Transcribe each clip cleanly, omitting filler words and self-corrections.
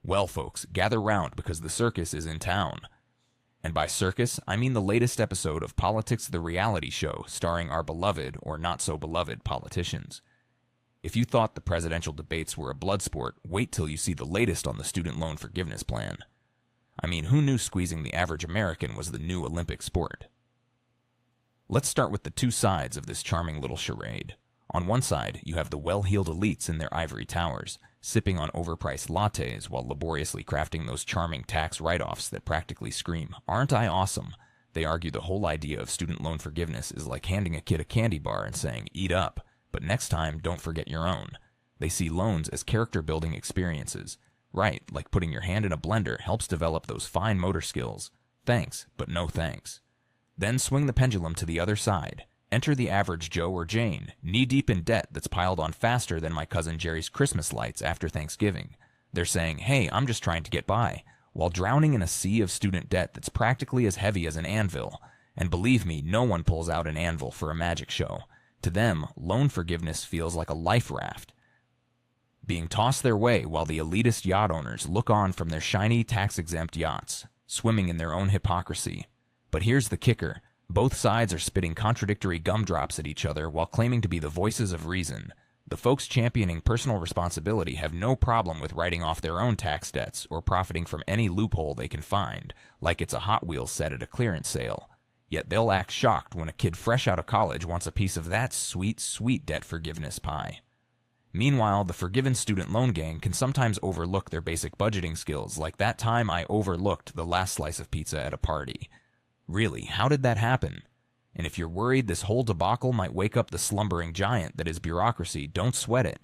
Well, folks, gather round because the circus is in town. And by circus, I mean the latest episode of Politics the Reality Show starring our beloved or not so beloved politicians. If you thought the presidential debates were a blood sport, wait till you see the latest on the student loan forgiveness plan. I mean, who knew squeezing the average American was the new Olympic sport? Let's start with the two sides of this charming little charade. On one side, you have the well-heeled elites in their ivory towers, sipping on overpriced lattes while laboriously crafting those charming tax write-offs that practically scream, "Aren't I awesome?" They argue the whole idea of student loan forgiveness is like handing a kid a candy bar and saying, "Eat up, but next time don't forget your own." They see loans as character-building experiences. Right, like putting your hand in a blender helps develop those fine motor skills. Thanks, but no thanks. Then swing the pendulum to the other side. Enter the average Joe or Jane, knee-deep in debt that's piled on faster than my cousin Jerry's Christmas lights after Thanksgiving. They're saying, "Hey, I'm just trying to get by," while drowning in a sea of student debt that's practically as heavy as an anvil. And believe me, no one pulls out an anvil for a magic show. To them, loan forgiveness feels like a life raft, being tossed their way while the elitist yacht owners look on from their shiny tax-exempt yachts, swimming in their own hypocrisy. But here's the kicker. Both sides are spitting contradictory gumdrops at each other while claiming to be the voices of reason. The folks championing personal responsibility have no problem with writing off their own tax debts or profiting from any loophole they can find, like it's a Hot Wheels set at a clearance sale. Yet they'll act shocked when a kid fresh out of college wants a piece of that sweet, sweet debt forgiveness pie. Meanwhile, the forgiven student loan gang can sometimes overlook their basic budgeting skills, like that time I overlooked the last slice of pizza at a party. Really, how did that happen? And if you're worried this whole debacle might wake up the slumbering giant that is bureaucracy, don't sweat it.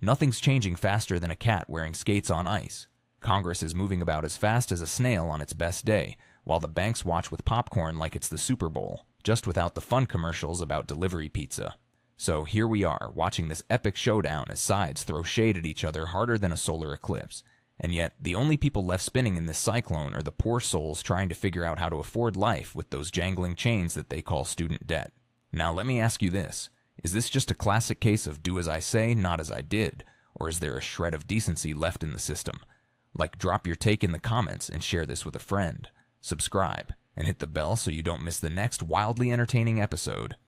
Nothing's changing faster than a cat wearing skates on ice. Congress is moving about as fast as a snail on its best day, while the banks watch with popcorn like it's the Super Bowl, just without the fun commercials about delivery pizza. So here we are, watching this epic showdown as sides throw shade at each other harder than a solar eclipse. And yet, the only people left spinning in this cyclone are the poor souls trying to figure out how to afford life with those jangling chains that they call student debt. Now let me ask you this. Is this just a classic case of do as I say, not as I did? Or is there a shred of decency left in the system? Like, drop your take in the comments and share this with a friend. Subscribe, and hit the bell so you don't miss the next wildly entertaining episode.